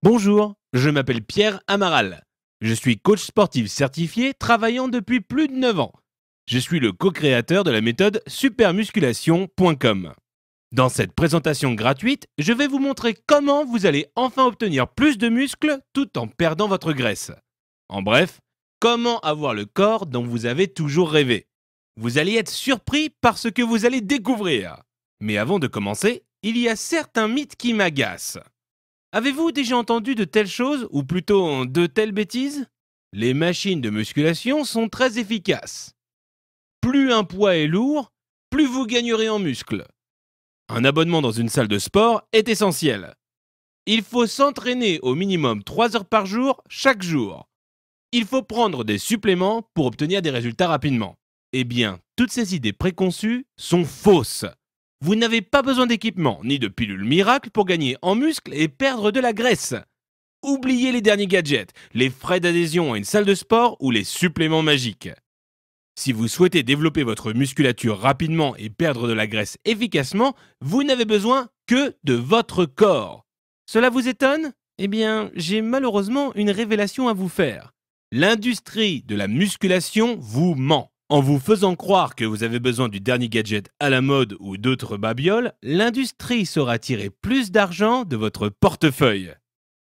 Bonjour, je m'appelle Pierre Amaral. Je suis coach sportif certifié travaillant depuis plus de 9 ans. Je suis le co-créateur de la méthode supermusculation.com. Dans cette présentation gratuite, je vais vous montrer comment vous allez enfin obtenir plus de muscles tout en perdant votre graisse. En bref, comment avoir le corps dont vous avez toujours rêvé. Vous allez être surpris par ce que vous allez découvrir. Mais avant de commencer, il y a certains mythes qui m'agacent. Avez-vous déjà entendu de telles choses, ou plutôt de telles bêtises? Les machines de musculation sont très efficaces. Plus un poids est lourd, plus vous gagnerez en muscles. Un abonnement dans une salle de sport est essentiel. Il faut s'entraîner au minimum 3 heures par jour, chaque jour. Il faut prendre des suppléments pour obtenir des résultats rapidement. Eh bien, toutes ces idées préconçues sont fausses. Vous n'avez pas besoin d'équipement ni de pilule miracle pour gagner en muscles et perdre de la graisse. Oubliez les derniers gadgets, les frais d'adhésion à une salle de sport ou les suppléments magiques. Si vous souhaitez développer votre musculature rapidement et perdre de la graisse efficacement, vous n'avez besoin que de votre corps. Cela vous étonne? Eh bien, j'ai malheureusement une révélation à vous faire. L'industrie de la musculation vous ment. En vous faisant croire que vous avez besoin du dernier gadget à la mode ou d'autres babioles, l'industrie saura tirer plus d'argent de votre portefeuille.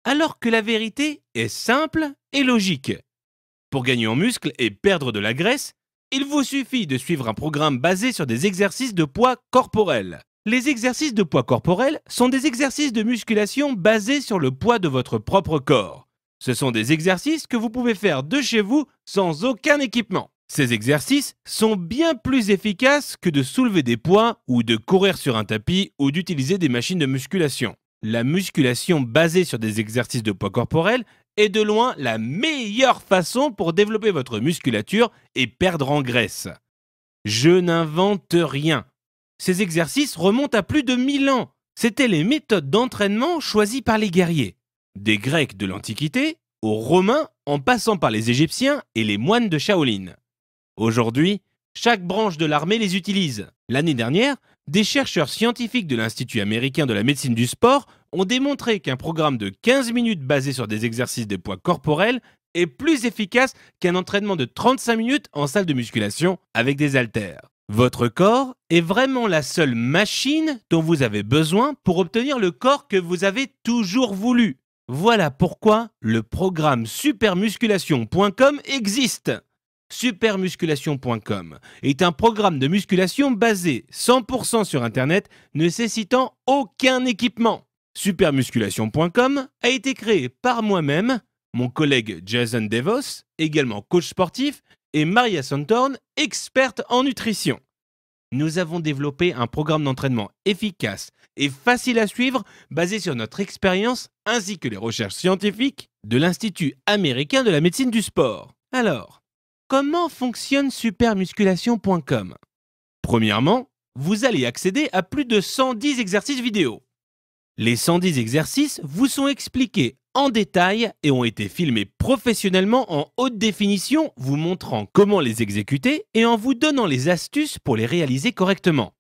Alors que la vérité est simple et logique. Pour gagner en muscles et perdre de la graisse, il vous suffit de suivre un programme basé sur des exercices de poids corporel. Les exercices de poids corporel sont des exercices de musculation basés sur le poids de votre propre corps. Ce sont des exercices que vous pouvez faire de chez vous sans aucun équipement. Ces exercices sont bien plus efficaces que de soulever des poids ou de courir sur un tapis ou d'utiliser des machines de musculation. La musculation basée sur des exercices de poids corporel est de loin la meilleure façon pour développer votre musculature et perdre en graisse. Je n'invente rien. Ces exercices remontent à plus de 1000 ans. C'étaient les méthodes d'entraînement choisies par les guerriers. Des Grecs de l'Antiquité aux Romains en passant par les Égyptiens et les moines de Shaolin. Aujourd'hui, chaque branche de l'armée les utilise. L'année dernière, des chercheurs scientifiques de l'Institut américain de la médecine du sport ont démontré qu'un programme de 15 minutes basé sur des exercices de poids corporel est plus efficace qu'un entraînement de 35 minutes en salle de musculation avec des haltères. Votre corps est vraiment la seule machine dont vous avez besoin pour obtenir le corps que vous avez toujours voulu. Voilà pourquoi le programme supermusculation.com existe. Supermusculation.com est un programme de musculation basé 100% sur Internet, nécessitant aucun équipement. Supermusculation.com a été créé par moi-même, mon collègue Jason DeVos, également coach sportif, et Maria Santorn, experte en nutrition. Nous avons développé un programme d'entraînement efficace et facile à suivre basé sur notre expérience ainsi que les recherches scientifiques de l'Institut américain de la médecine du sport. Alors, comment fonctionne supermusculation.com? Premièrement, vous allez accéder à plus de 110 exercices vidéo. Les 110 exercices vous sont expliqués en détail et ont été filmés professionnellement en haute définition, vous montrant comment les exécuter et en vous donnant les astuces pour les réaliser correctement.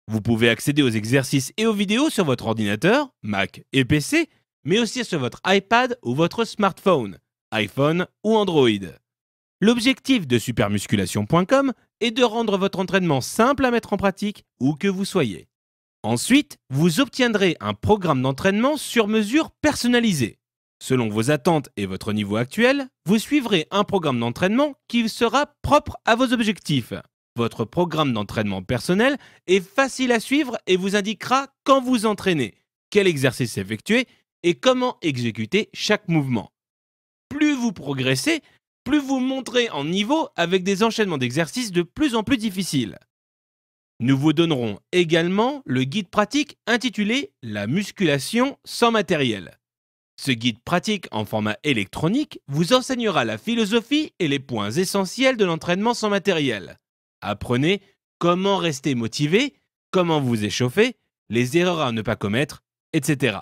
Vous pouvez accéder aux exercices et aux vidéos sur votre ordinateur, Mac et PC, mais aussi sur votre iPad ou votre smartphone, iPhone ou Android. L'objectif de supermusculation.com est de rendre votre entraînement simple à mettre en pratique où que vous soyez. Ensuite, vous obtiendrez un programme d'entraînement sur mesure personnalisé. Selon vos attentes et votre niveau actuel, vous suivrez un programme d'entraînement qui sera propre à vos objectifs. Votre programme d'entraînement personnel est facile à suivre et vous indiquera quand vous entraînez, quel exercice effectuer et comment exécuter chaque mouvement. Plus vous progressez, plus vous monterez en niveau avec des enchaînements d'exercices de plus en plus difficiles. Nous vous donnerons également le guide pratique intitulé « La musculation sans matériel ». Ce guide pratique en format électronique vous enseignera la philosophie et les points essentiels de l'entraînement sans matériel. Apprenez comment rester motivé, comment vous échauffer, les erreurs à ne pas commettre, etc.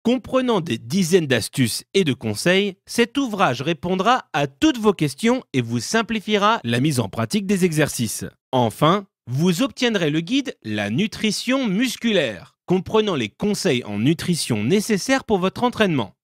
Comprenant des dizaines d'astuces et de conseils, cet ouvrage répondra à toutes vos questions et vous simplifiera la mise en pratique des exercices. Enfin, vous obtiendrez le guide « La nutrition musculaire », comprenant les conseils en nutrition nécessaires pour votre entraînement.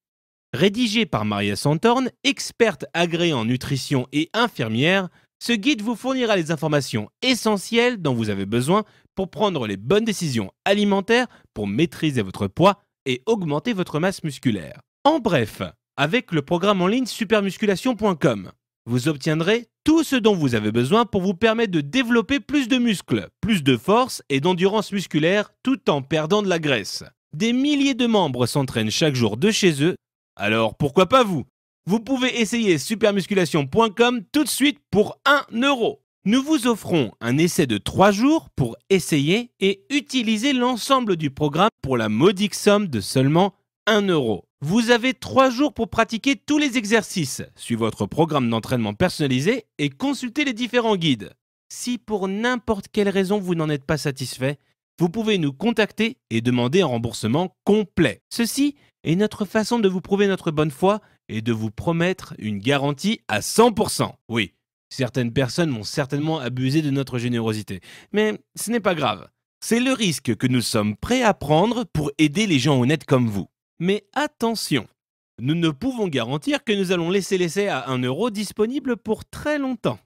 Rédigé par Maria Santorn, experte agréée en nutrition et infirmière, ce guide vous fournira les informations essentielles dont vous avez besoin pour prendre les bonnes décisions alimentaires pour maîtriser votre poids et augmenter votre masse musculaire. En bref, avec le programme en ligne supermusculation.com, vous obtiendrez tout ce dont vous avez besoin pour vous permettre de développer plus de muscles, plus de force et d'endurance musculaire tout en perdant de la graisse. Des milliers de membres s'entraînent chaque jour de chez eux, alors pourquoi pas vous? Vous pouvez essayer supermusculation.com tout de suite pour 1 euro. Nous vous offrons un essai de 3 jours pour essayer et utiliser l'ensemble du programme pour la modique somme de seulement 1 euro. Vous avez 3 jours pour pratiquer tous les exercices, suivre votre programme d'entraînement personnalisé et consulter les différents guides. Si pour n'importe quelle raison vous n'en êtes pas satisfait, vous pouvez nous contacter et demander un remboursement complet. Ceci est notre façon de vous prouver notre bonne foi et de vous promettre une garantie à 100%. Oui, certaines personnes vont certainement abuser de notre générosité, mais ce n'est pas grave. C'est le risque que nous sommes prêts à prendre pour aider les gens honnêtes comme vous. Mais attention, nous ne pouvons garantir que nous allons laisser l'essai à 1 euro disponible pour très longtemps.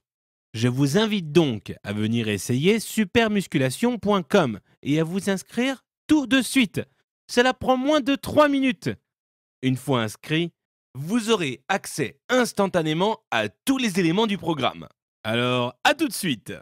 Je vous invite donc à venir essayer supermusculation.com et à vous inscrire tout de suite. Cela prend moins de 3 minutes. Une fois inscrit, vous aurez accès instantanément à tous les éléments du programme. Alors, à tout de suite!